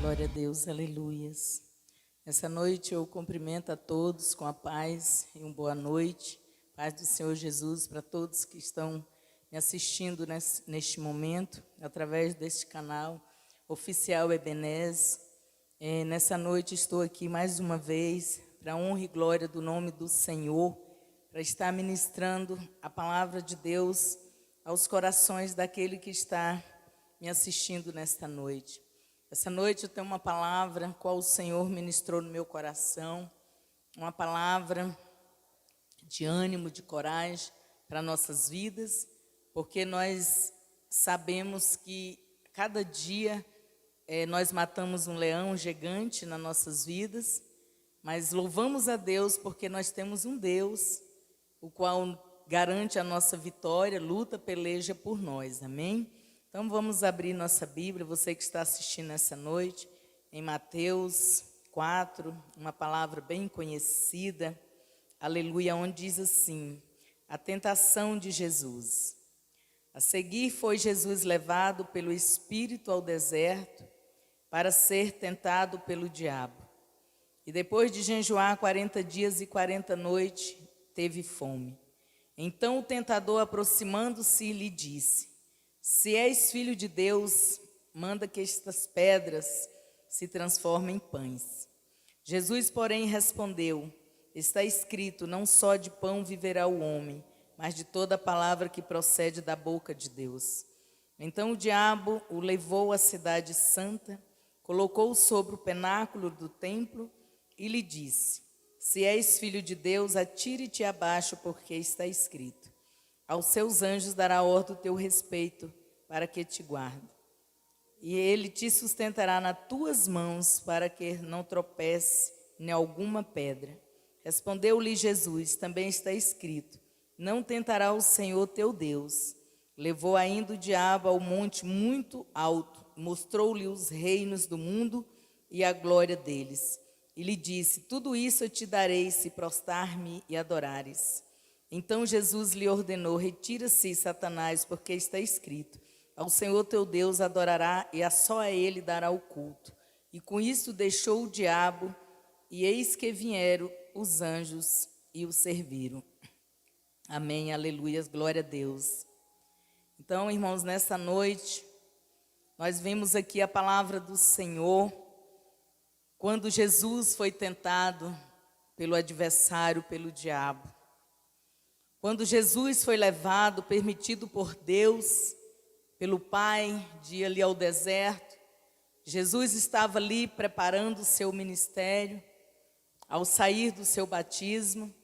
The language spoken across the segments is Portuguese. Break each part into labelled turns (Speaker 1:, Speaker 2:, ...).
Speaker 1: Glória a Deus, aleluias. Essa noite eu cumprimento a todos com a paz e uma boa noite. Paz do Senhor Jesus para todos que estão me assistindo neste momento, através deste canal oficial Ebenezer. Nessa noite estou aqui mais uma vez para a honra e glória do nome do Senhor, para estar ministrando a palavra de Deus aos corações daquele que está me assistindo nesta noite. Essa noite eu tenho uma palavra qual o Senhor ministrou no meu coração, uma palavra de ânimo, de coragem para nossas vidas, porque nós sabemos que cada dia nós matamos um leão gigante nas nossas vidas, mas louvamos a Deus porque nós temos um Deus, o qual garante a nossa vitória, luta, peleja por nós, amém? Então vamos abrir nossa Bíblia, você que está assistindo essa noite, em Mateus 4, uma palavra bem conhecida, aleluia, onde diz assim: a tentação de Jesus. A seguir foi Jesus levado pelo Espírito ao deserto para ser tentado pelo diabo. E depois de jejuar 40 dias e 40 noites, teve fome. Então o tentador, aproximando-se, lhe disse: se és filho de Deus, manda que estas pedras se transformem em pães. Jesus, porém, respondeu: está escrito, não só de pão viverá o homem, mas de toda a palavra que procede da boca de Deus. Então o diabo o levou à cidade santa, colocou-o sobre o penáculo do templo e lhe disse: se és filho de Deus, atire-te abaixo, porque está escrito, aos seus anjos dará ordem do teu respeito, para que te guarde. E ele te sustentará nas tuas mãos, para que não tropece em alguma pedra. Respondeu-lhe Jesus: também está escrito, não tentará o Senhor teu Deus. Levou ainda o diabo ao monte muito alto, mostrou-lhe os reinos do mundo e a glória deles. E lhe disse: tudo isso eu te darei, se prostrar-me e adorares. Então Jesus lhe ordenou: retira-se, Satanás, porque está escrito, ao Senhor teu Deus adorará e só a ele dará o culto. E com isso deixou o diabo, e eis que vieram os anjos e o serviram. Amém, aleluias, glória a Deus. Então, irmãos, nessa noite, nós vimos aqui a palavra do Senhor, quando Jesus foi tentado pelo adversário, pelo diabo. Quando Jesus foi levado, permitido por Deus, pelo Pai, de ir ali ao deserto, Jesus estava ali preparando o seu ministério. Ao sair do seu batismo,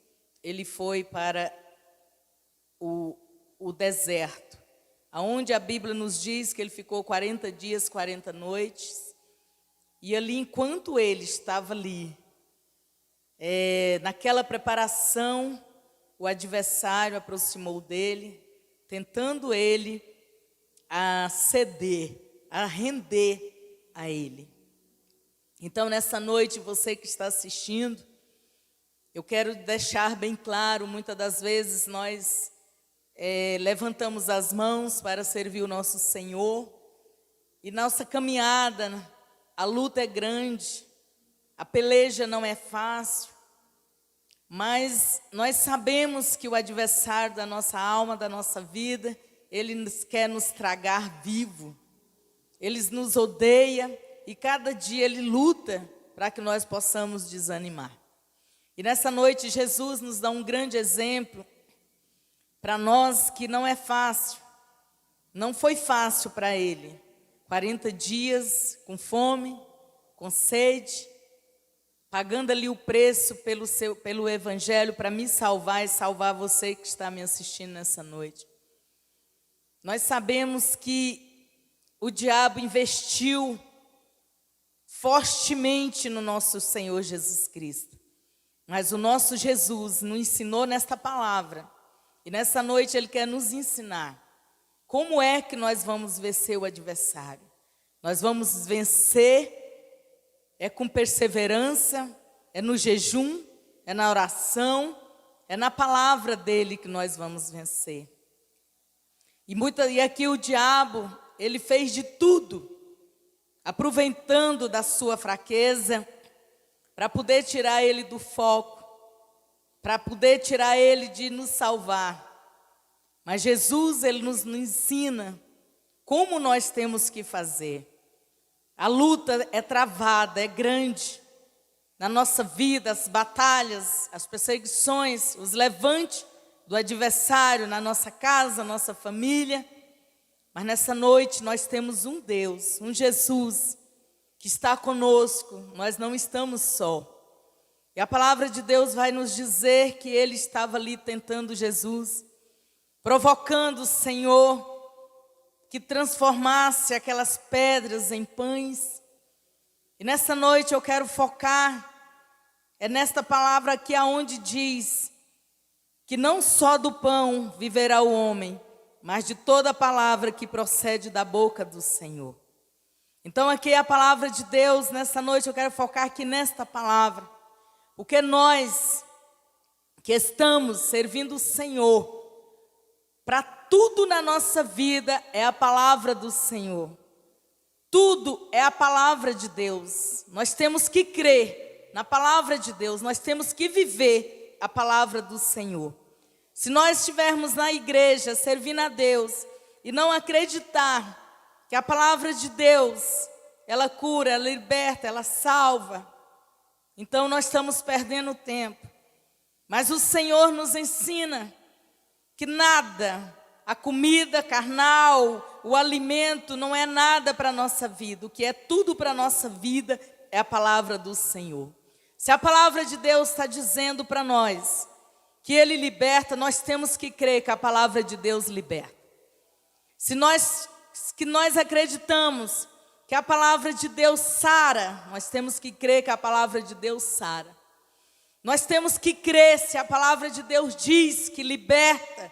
Speaker 1: ele foi para o deserto, aonde a Bíblia nos diz que ele ficou 40 dias, 40 noites, e ali, enquanto ele estava ali, naquela preparação, o adversário aproximou dele, tentando ele a ceder, a render a ele. Então, nessa noite, você que está assistindo, eu quero deixar bem claro, muitas das vezes nós levantamos as mãos para servir o nosso Senhor, e nossa caminhada, a luta é grande, a peleja não é fácil, mas nós sabemos que o adversário da nossa alma, da nossa vida, ele quer nos tragar vivo, ele nos odeia e cada dia ele luta para que nós possamos desanimar. E nessa noite Jesus nos dá um grande exemplo para nós que não é fácil, não foi fácil para ele. 40 dias com fome, com sede, pagando ali o preço pelo Evangelho para me salvar e salvar você que está me assistindo nessa noite. Nós sabemos que o diabo investiu fortemente no nosso Senhor Jesus Cristo. Mas o nosso Jesus nos ensinou nesta palavra. E nessa noite ele quer nos ensinar como é que nós vamos vencer o adversário. Nós vamos vencer com perseverança, no jejum, na oração, na palavra dele que nós vamos vencer. E aqui o diabo, ele fez de tudo aproveitando da sua fraqueza, para poder tirar ele do foco, para poder tirar ele de nos salvar. Mas Jesus, ele nos ensina como nós temos que fazer. A luta é travada, é grande na nossa vida, as batalhas, as perseguições, os levantes do adversário na nossa casa, nossa família. Mas nessa noite nós temos um Deus, um Jesus, que está conosco, nós não estamos só. E a palavra de Deus vai nos dizer que ele estava ali tentando Jesus, provocando o Senhor que transformasse aquelas pedras em pães. E nessa noite eu quero focar, é nesta palavra aqui aonde diz que não só do pão viverá o homem, mas de toda a palavra que procede da boca do Senhor. Então aqui é a palavra de Deus, nessa noite eu quero focar aqui nesta palavra, porque nós que estamos servindo o Senhor, para tudo na nossa vida é a palavra do Senhor. Tudo é a palavra de Deus. Nós temos que crer na palavra de Deus, nós temos que viver a palavra do Senhor. Se nós estivermos na igreja servindo a Deus e não acreditar que a palavra de Deus, ela cura, ela liberta, ela salva, então nós estamos perdendo tempo. Mas o Senhor nos ensina que nada, a comida carnal, o alimento não é nada para a nossa vida. O que é tudo para a nossa vida é a palavra do Senhor. Se a palavra de Deus está dizendo para nós que Ele liberta, nós temos que crer que a palavra de Deus liberta. Se nós acreditamos que a palavra de Deus sara, nós temos que crer que a palavra de Deus sara. Nós temos que crer, se a palavra de Deus diz que liberta,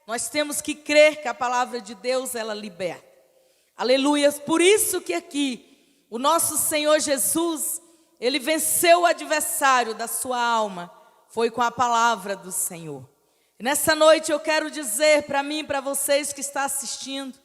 Speaker 1: nós temos que crer que a palavra de Deus, ela liberta. Aleluia. Por isso que aqui, o nosso Senhor Jesus, Ele venceu o adversário da sua alma, foi com a palavra do Senhor. E nessa noite eu quero dizer para mim e para vocês que estão assistindo,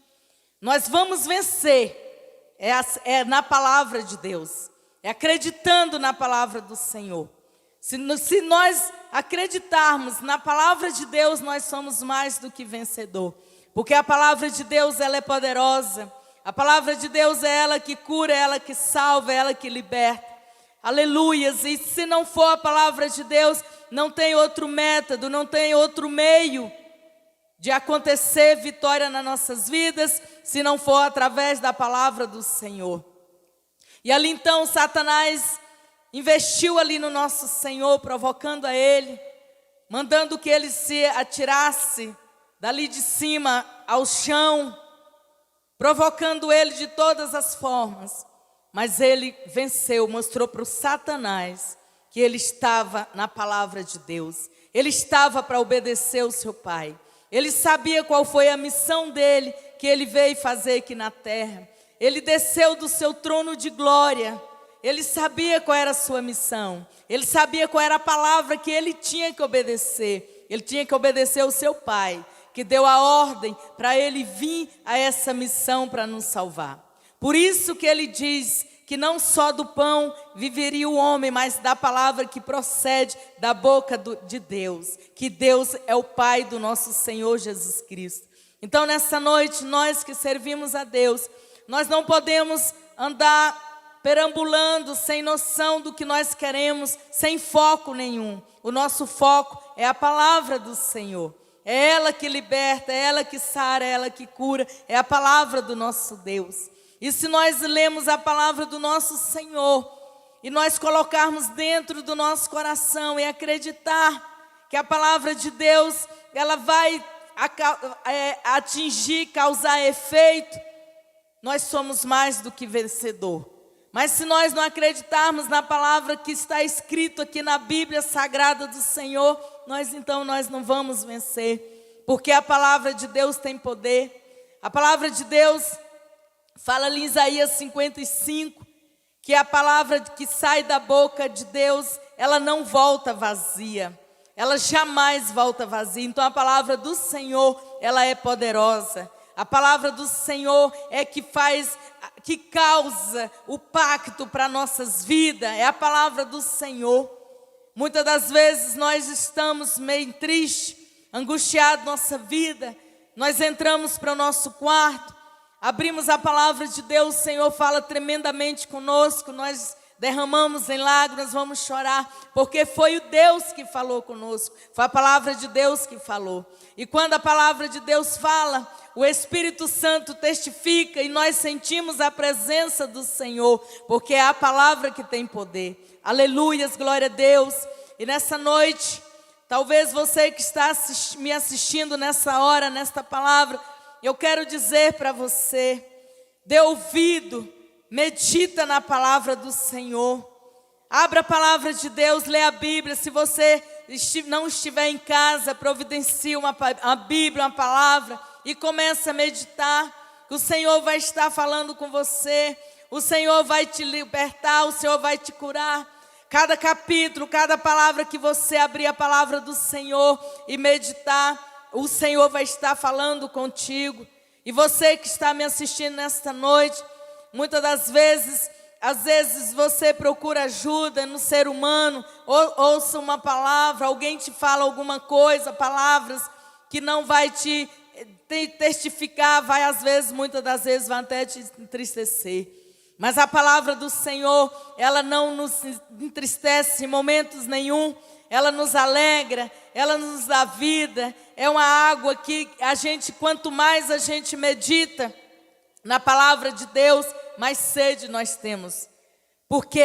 Speaker 1: nós vamos vencer, é na palavra de Deus, é acreditando na palavra do Senhor. Se nós acreditarmos na palavra de Deus, nós somos mais do que vencedor. Porque a palavra de Deus, ela é poderosa. A palavra de Deus é ela que cura, é ela que salva, é ela que liberta. Aleluias. E se não for a palavra de Deus, não tem outro método, não tem outro meio de acontecer vitória nas nossas vidas, se não for através da palavra do Senhor. E ali então Satanás investiu ali no nosso Senhor, provocando a Ele, mandando que Ele se atirasse dali de cima ao chão, provocando Ele de todas as formas. Mas Ele venceu, mostrou para o Satanás que Ele estava na palavra de Deus. Ele estava para obedecer o seu Pai. Ele sabia qual foi a missão dele, que Ele veio fazer aqui na terra. Ele desceu do seu trono de glória. Ele sabia qual era a sua missão. Ele sabia qual era a palavra que ele tinha que obedecer. Ele tinha que obedecer ao seu Pai, que deu a ordem para ele vir a essa missão para nos salvar. Por isso que ele diz que não só do pão viveria o homem, mas da palavra que procede da boca de Deus. Que Deus é o Pai do nosso Senhor Jesus Cristo. Então nessa noite, nós que servimos a Deus, nós não podemos andar perambulando sem noção do que nós queremos, sem foco nenhum. O nosso foco é a palavra do Senhor. É ela que liberta, é ela que sara, é ela que cura, é a palavra do nosso Deus. E se nós lemos a palavra do nosso Senhor e nós colocarmos dentro do nosso coração e acreditar que a palavra de Deus, ela vai atingir, causar efeito, nós somos mais do que vencedor. Mas se nós não acreditarmos na palavra que está escrito aqui na Bíblia Sagrada do Senhor, nós não vamos vencer. Porque a palavra de Deus tem poder. A palavra de Deus fala ali em Isaías 55, que a palavra que sai da boca de Deus, ela não volta vazia. Ela jamais volta vazia. Então a palavra do Senhor, ela é poderosa. A palavra do Senhor é que causa o pacto para nossas vidas. É a palavra do Senhor. Muitas das vezes nós estamos meio tristes, angustiados nossa vida. Nós entramos para o nosso quarto, abrimos a palavra de Deus, o Senhor fala tremendamente conosco, nós derramamos em lágrimas, vamos chorar, porque foi o Deus que falou conosco, foi a palavra de Deus que falou. E quando a palavra de Deus fala, o Espírito Santo testifica e nós sentimos a presença do Senhor, porque é a palavra que tem poder. Aleluias, glória a Deus. E nessa noite, talvez você que está me assistindo nessa hora, nesta palavra, eu quero dizer para você, dê ouvido, medita na palavra do Senhor. Abra a palavra de Deus, lê a Bíblia. Se você não estiver em casa, providencie uma Bíblia, uma palavra, e comece a meditar, que o Senhor vai estar falando com você, o Senhor vai te libertar, o Senhor vai te curar. Cada capítulo, cada palavra que você abrir a palavra do Senhor e meditar, o Senhor vai estar falando contigo. E você que está me assistindo nesta noite, muitas das vezes, às vezes você procura ajuda no ser humano, ouça uma palavra, alguém te fala alguma coisa, palavras que não vai te testificar, vai às vezes, muitas das vezes, vai até te entristecer. Mas a palavra do Senhor, ela não nos entristece em momentos nenhum, ela nos alegra, ela nos dá vida. É uma água que quanto mais a gente medita na palavra de Deus, mais sede nós temos. Porque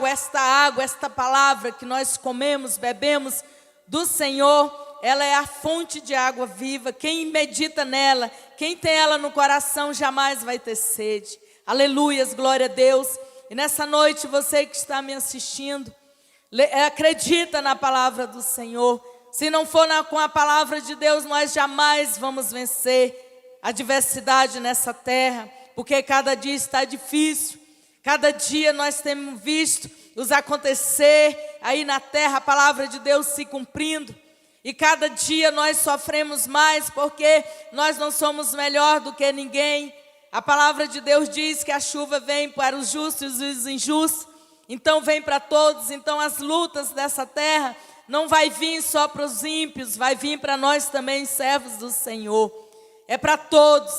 Speaker 1: esta palavra que nós comemos, bebemos do Senhor, ela é a fonte de água viva. Quem medita nela, quem tem ela no coração, jamais vai ter sede. Aleluias, glória a Deus. E nessa noite, você que está me assistindo, acredita na palavra do Senhor. Se não for com a palavra de Deus, nós jamais vamos vencer a adversidade nessa terra, porque cada dia está difícil. Cada dia nós temos visto os acontecer aí na terra, a palavra de Deus se cumprindo. E cada dia nós sofremos mais, porque nós não somos melhor do que ninguém. A palavra de Deus diz que a chuva vem para os justos e os injustos, então vem para todos. Então as lutas dessa terra não vai vir só para os ímpios, vai vir para nós também, servos do Senhor. É para todos,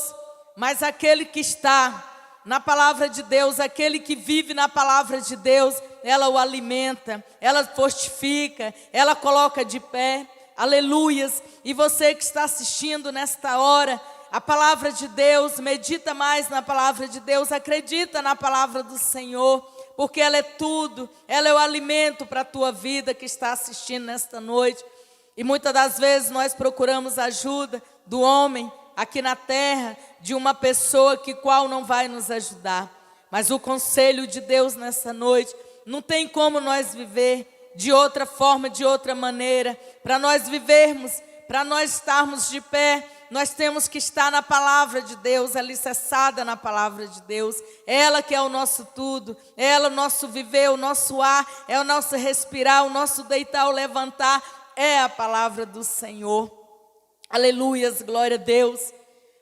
Speaker 1: mas aquele que está na palavra de Deus, aquele que vive na palavra de Deus, ela o alimenta, ela fortifica, ela coloca de pé. Aleluias. E você que está assistindo nesta hora, a palavra de Deus, medita mais na palavra de Deus, acredita na palavra do Senhor, porque ela é tudo, ela é o alimento para a tua vida que está assistindo nesta noite. E muitas das vezes nós procuramos ajuda do homem aqui na terra, de uma pessoa qual não vai nos ajudar. Mas o conselho de Deus nessa noite, não tem como nós viver de outra forma, de outra maneira. Para nós vivermos, para nós estarmos de pé, nós temos que estar na palavra de Deus, alicerçada na palavra de Deus. Ela que é o nosso tudo, ela o nosso viver, o nosso ar, é o nosso respirar, o nosso deitar, o levantar, é a palavra do Senhor. Aleluias, glória a Deus.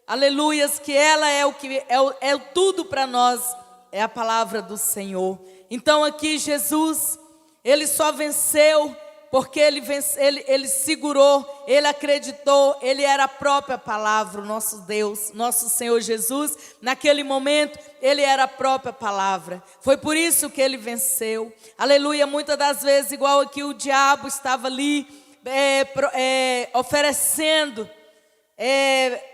Speaker 1: Aleluias, que ela é o que é o tudo para nós, é a palavra do Senhor. Então aqui Jesus, ele só venceu porque ele segurou, ele acreditou, ele era a própria palavra, o nosso Deus, nosso Senhor Jesus. Naquele momento, ele era a própria palavra. Foi por isso que ele venceu. Aleluia, muitas das vezes, igual aqui o diabo estava ali, oferecendo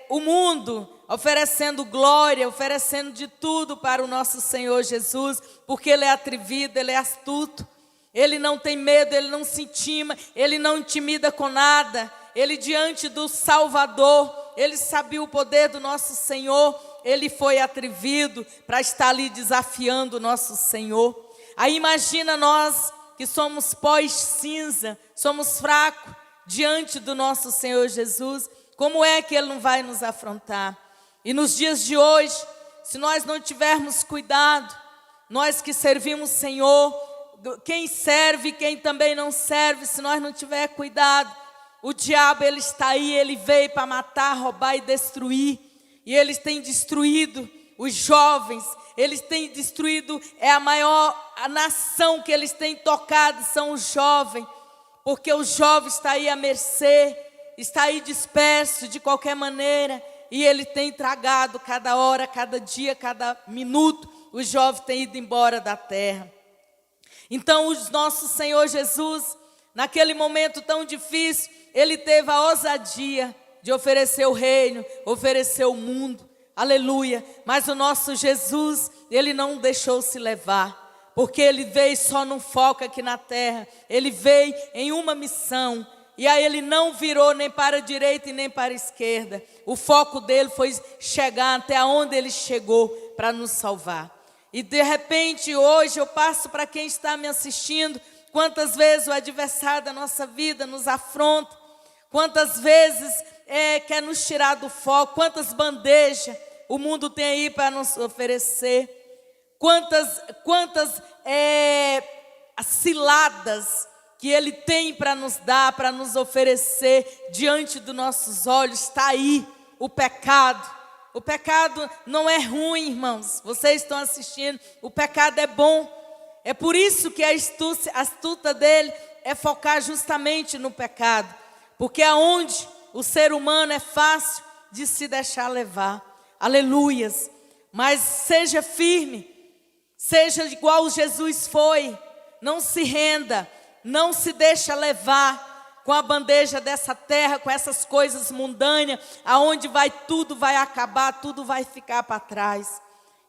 Speaker 1: o mundo, oferecendo glória, oferecendo de tudo para o nosso Senhor Jesus, porque ele é atrevido, ele é astuto. Ele não tem medo, ele não se intima, ele não intimida com nada. Ele diante do Salvador, ele sabia o poder do nosso Senhor, ele foi atrevido para estar ali desafiando o nosso Senhor. Aí imagina nós que somos pó e cinza, somos fracos diante do nosso Senhor Jesus, como é que ele não vai nos afrontar? E nos dias de hoje, se nós não tivermos cuidado, nós que servimos o Senhor, quem serve, quem também não serve, se nós não tiver cuidado, o diabo ele está aí, ele veio para matar, roubar e destruir. e eles têm destruído os jovens, eles têm destruído, a nação que eles têm tocado são os jovens, porque o jovem está aí à mercê, está aí disperso de qualquer maneira, e ele tem tragado cada hora, cada dia, cada minuto, o jovem tem ido embora da terra. Então o nosso Senhor Jesus, naquele momento tão difícil, ele teve a ousadia de oferecer o reino, oferecer o mundo, aleluia. Mas o nosso Jesus, ele não deixou se levar, porque ele veio só num foco aqui na terra, ele veio em uma missão, e aí ele não virou nem para a direita e nem para a esquerda. O foco dele foi chegar até onde ele chegou para nos salvar. E de repente hoje eu passo para quem está me assistindo, quantas vezes o adversário da nossa vida nos afronta, quantas vezes quer nos tirar do foco, quantas bandejas o mundo tem aí para nos oferecer, quantas ciladas que ele tem para nos dar, para nos oferecer diante dos nossos olhos. Está aí o pecado. O pecado não é ruim, irmãos, vocês estão assistindo, o pecado é bom. É por isso que a astuta dele é focar justamente no pecado, porque aonde o ser humano é fácil de se deixar levar, aleluias. Mas seja firme, seja igual Jesus foi, não se renda, não se deixa levar com a bandeja dessa terra, com essas coisas mundâneas, aonde tudo vai acabar, tudo vai ficar para trás.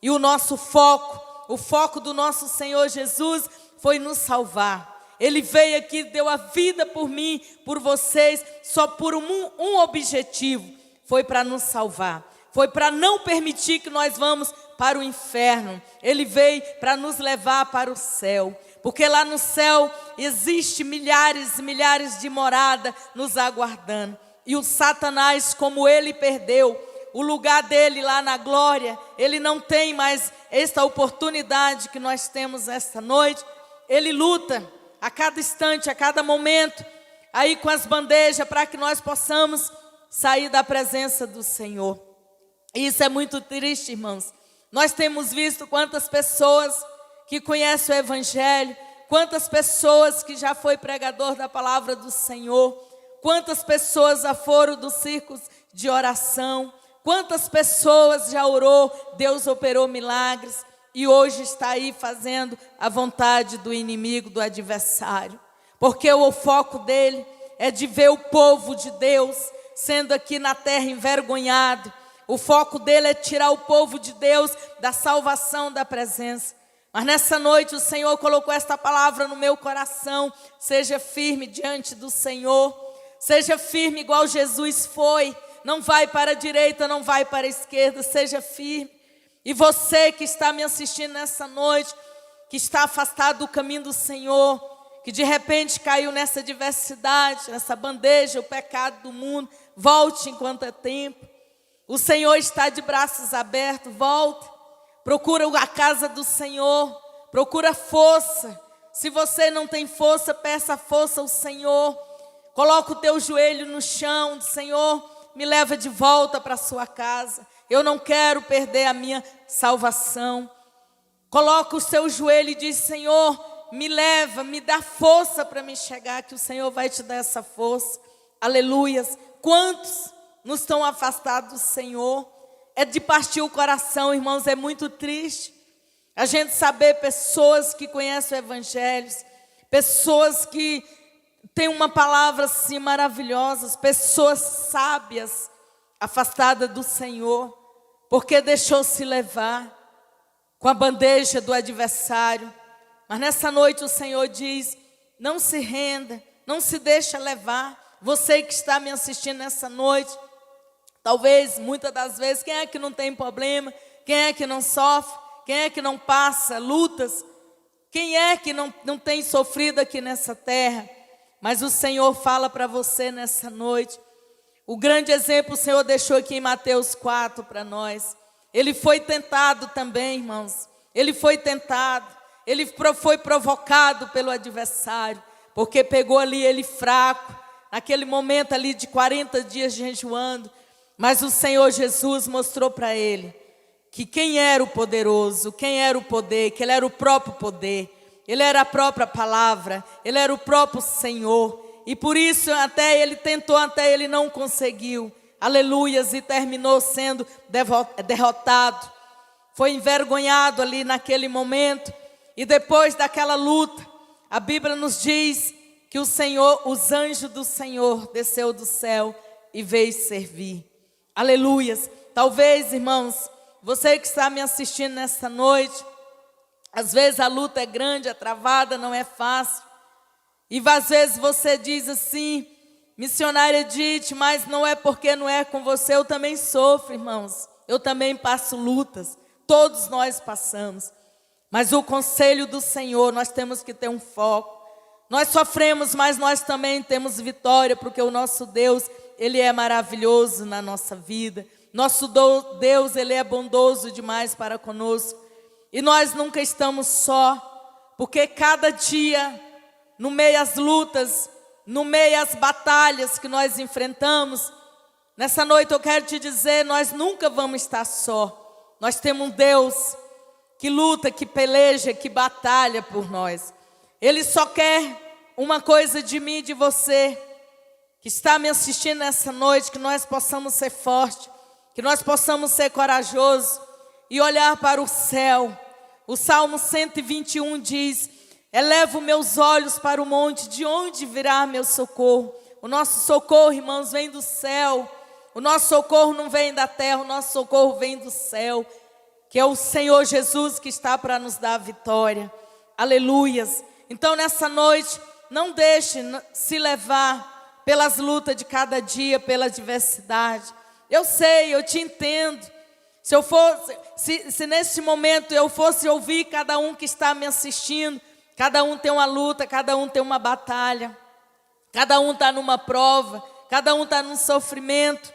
Speaker 1: E o nosso foco, o foco do nosso Senhor Jesus foi nos salvar. Ele veio aqui, deu a vida por mim, por vocês, só por um objetivo, foi para nos salvar. Foi para não permitir que nós vamos para o inferno. Ele veio para nos levar para o céu. Porque lá no céu existe milhares e milhares de moradas nos aguardando. E o Satanás, como ele perdeu o lugar dele lá na glória, ele não tem mais esta oportunidade que nós temos esta noite. Ele luta a cada instante, a cada momento, aí com as bandejas, para que nós possamos sair da presença do Senhor. E isso é muito triste, irmãos. Nós temos visto quantas pessoas que conhecem o Evangelho, quantas pessoas que já foi pregador da palavra do Senhor, quantas pessoas já foram dos círculos de oração, quantas pessoas já orou, Deus operou milagres, e hoje está aí fazendo a vontade do inimigo, do adversário, porque o foco dele é de ver o povo de Deus sendo aqui na terra envergonhado. O foco dele é tirar o povo de Deus da salvação, da presença. Mas nessa noite o Senhor colocou esta palavra no meu coração. Seja firme diante do Senhor. Seja firme igual Jesus foi. Não vai para a direita, não vai para a esquerda. Seja firme. E você que está me assistindo nessa noite, que está afastado do caminho do Senhor, que de repente caiu nessa diversidade, nessa bandeja, o pecado do mundo, volte enquanto é tempo. O Senhor está de braços abertos, volta, procura a casa do Senhor, procura força. Se você não tem força, peça força ao Senhor. Coloca o teu joelho no chão, Senhor, me leva de volta para a sua casa. Eu não quero perder a minha salvação. Coloca o seu joelho e diz: Senhor, me leva, me dá força para me chegar, que o Senhor vai te dar essa força. Aleluias. Quantos nos estão afastados do Senhor? É de partir o coração, irmãos, é muito triste a gente saber pessoas que conhecem o Evangelho, pessoas que têm uma palavra assim maravilhosa, pessoas sábias, afastadas do Senhor, porque deixou-se levar com a bandeja do adversário. Mas nessa noite o Senhor diz: não se renda, não se deixa levar. Você que está me assistindo nessa noite, talvez, muitas das vezes, quem é que não tem problema? Quem é que não sofre? Quem é que não passa lutas? Quem é que não tem sofrido aqui nessa terra? Mas o Senhor fala para você nessa noite. O grande exemplo o Senhor deixou aqui em Mateus 4 para nós. Ele foi tentado também, irmãos. Ele foi tentado. Ele foi provocado pelo adversário, porque pegou ali ele fraco, naquele momento ali de 40 dias jejuando. Mas o Senhor Jesus mostrou para ele que quem era o poderoso, quem era o poder, que Ele era o próprio poder, Ele era a própria palavra, Ele era o próprio Senhor. E por isso até ele tentou, até ele não conseguiu. Aleluias, e terminou sendo derrotado. Foi envergonhado ali naquele momento. E depois daquela luta, a Bíblia nos diz que o Senhor, os anjos do Senhor desceu do céu e veio servir. Aleluias. Talvez, irmãos, você que está me assistindo nesta noite, às vezes a luta é grande, é travada, não é fácil. E às vezes você diz assim, missionária Edith, mas não é porque não é com você, eu também sofro, irmãos. Eu também passo lutas, todos nós passamos. Mas o conselho do Senhor, nós temos que ter um foco. Nós sofremos, mas nós também temos vitória, porque o nosso Deus, Ele é maravilhoso na nossa vida. Nosso Deus, Ele é bondoso demais para conosco. E nós nunca estamos só, porque cada dia, no meio às lutas, no meio às batalhas que nós enfrentamos, nessa noite eu quero te dizer, nós nunca vamos estar só. Nós temos um Deus que luta, que peleja, que batalha por nós. Ele só quer uma coisa de mim e de você, que está me assistindo nessa noite, que nós possamos ser fortes, que nós possamos ser corajosos e olhar para o céu. O Salmo 121 diz: elevo meus olhos para o monte, de onde virá meu socorro? O nosso socorro, irmãos, vem do céu. O nosso socorro não vem da terra, o nosso socorro vem do céu, que é o Senhor Jesus que está para nos dar a vitória. Aleluias. Então nessa noite, não deixe se levar pelas lutas de cada dia, pela adversidade. Eu sei, eu te entendo. Se nesse momento eu fosse ouvir cada um que está me assistindo, cada um tem uma luta, cada um tem uma batalha, cada um está numa prova, cada um está num sofrimento.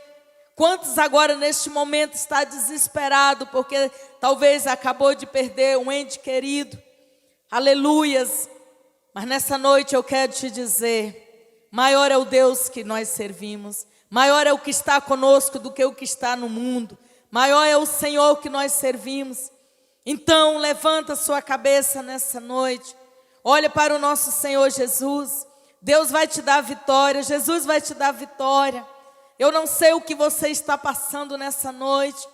Speaker 1: Quantos agora neste momento está desesperado porque talvez acabou de perder um ente querido? Aleluias. Mas nessa noite eu quero te dizer, maior é o Deus que nós servimos, maior é o que está conosco do que o que está no mundo, maior é o Senhor que nós servimos. Então levanta sua cabeça nessa noite, olha para o nosso Senhor Jesus. Deus vai te dar vitória, Jesus vai te dar vitória. Eu não sei o que você está passando nessa noite,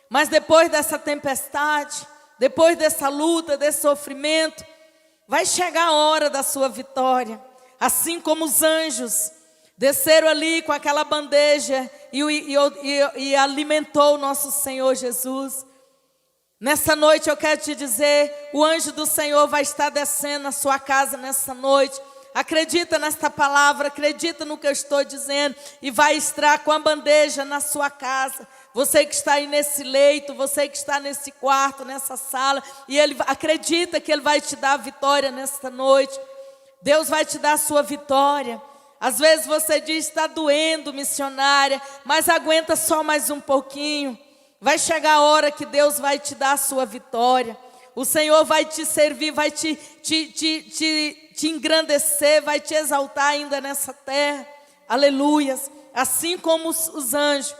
Speaker 1: mas depois dessa tempestade, depois dessa luta, desse sofrimento, vai chegar a hora da sua vitória. Assim como os anjos desceram ali com aquela bandeja e alimentou o nosso Senhor Jesus. Nessa noite eu quero te dizer, o anjo do Senhor vai estar descendo na sua casa nessa noite. Acredita nesta palavra, acredita no que eu estou dizendo, e vai estar com a bandeja na sua casa. Você que está aí nesse leito, você que está nesse quarto, nessa sala, e Ele acredita que Ele vai te dar a vitória nesta noite. Deus vai te dar a sua vitória. Às vezes você diz, está doendo, missionária, mas aguenta só mais um pouquinho. Vai chegar a hora que Deus vai te dar a sua vitória. O Senhor vai te servir, vai te engrandecer, vai te exaltar ainda nessa terra. Aleluias. Assim como os anjos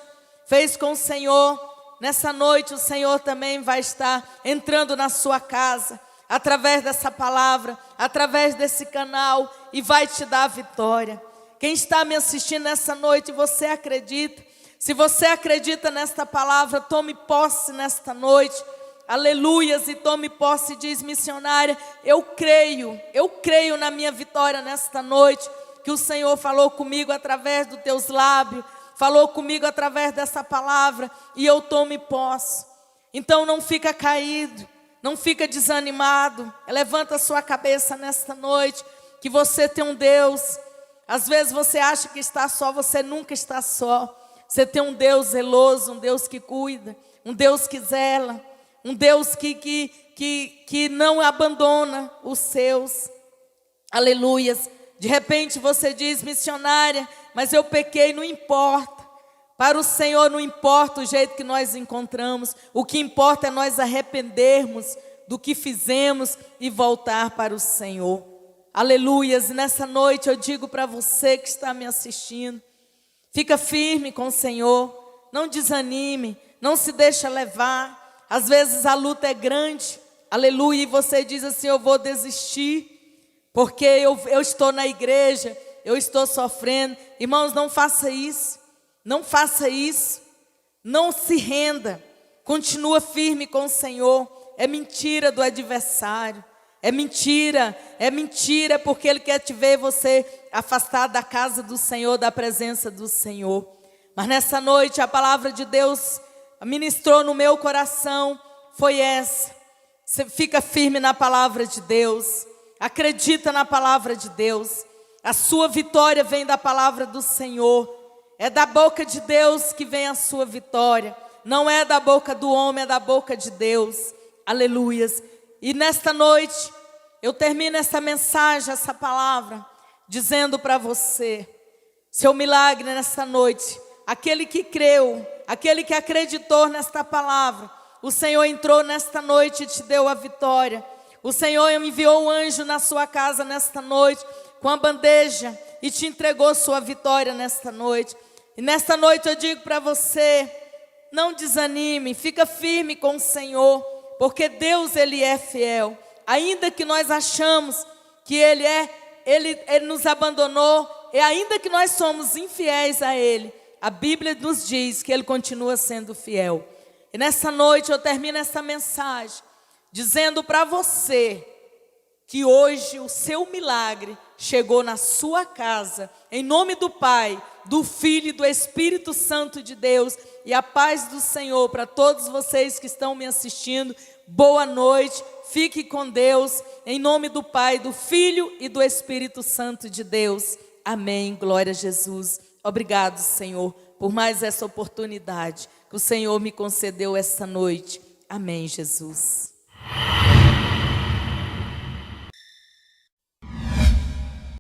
Speaker 1: fez com o Senhor, nessa noite o Senhor também vai estar entrando na sua casa, através dessa palavra, através desse canal, e vai te dar a vitória. Quem está me assistindo nessa noite, você acredita? Se você acredita nesta palavra, tome posse nesta noite. Aleluias, e tome posse. Diz, missionária, eu creio na minha vitória nesta noite, que o Senhor falou comigo através dos teus lábios, falou comigo através dessa palavra, e eu tome posse. Então não fica caído, não fica desanimado, levanta a sua cabeça nesta noite, que você tem um Deus. Às vezes você acha que está só, você nunca está só. Você tem um Deus zeloso, um Deus que cuida, um Deus que zela, um Deus que não abandona os seus. Aleluias. De repente você diz, missionária, mas eu pequei, não importa. Para o Senhor não importa o jeito que nós encontramos. O que importa é nós arrependermos do que fizemos e voltar para o Senhor. Aleluias. E nessa noite eu digo para você que está me assistindo, fica firme com o Senhor. não desanime, não se deixa levar. Às vezes a luta é grande, aleluia, e você diz assim: eu vou desistir, porque eu estou na igreja, eu estou sofrendo. Irmãos, não faça isso, não faça isso, não se renda, continua firme com o Senhor. É mentira do adversário, é mentira, porque ele quer te ver você afastado da casa do Senhor, da presença do Senhor. Mas nessa noite a palavra de Deus ministrou no meu coração, foi essa: você fica firme na palavra de Deus, acredita na palavra de Deus, a sua vitória vem da palavra do Senhor, é da boca de Deus que vem a sua vitória, não é da boca do homem, é da boca de Deus, aleluias. E nesta noite, eu termino essa mensagem, essa palavra, dizendo para você: seu milagre nessa noite, aquele que creu, aquele que acreditou nesta palavra, o Senhor entrou nesta noite e te deu a vitória. O Senhor enviou um anjo na sua casa nesta noite, com a bandeja, e te entregou sua vitória nesta noite. E nesta noite eu digo para você: não desanime, fica firme com o Senhor, porque Deus, Ele é fiel. Ainda que nós achamos que Ele nos abandonou, e ainda que nós somos infiéis a Ele, a Bíblia nos diz que Ele continua sendo fiel. E nessa noite eu termino essa mensagem dizendo para você que hoje o seu milagre chegou na sua casa, em nome do Pai, do Filho e do Espírito Santo de Deus. E a paz do Senhor para todos vocês que estão me assistindo. Boa noite, fique com Deus, em nome do Pai, do Filho e do Espírito Santo de Deus. Amém, glória a Jesus. Obrigado, Senhor, por mais essa oportunidade que o Senhor me concedeu esta noite. Amém, Jesus.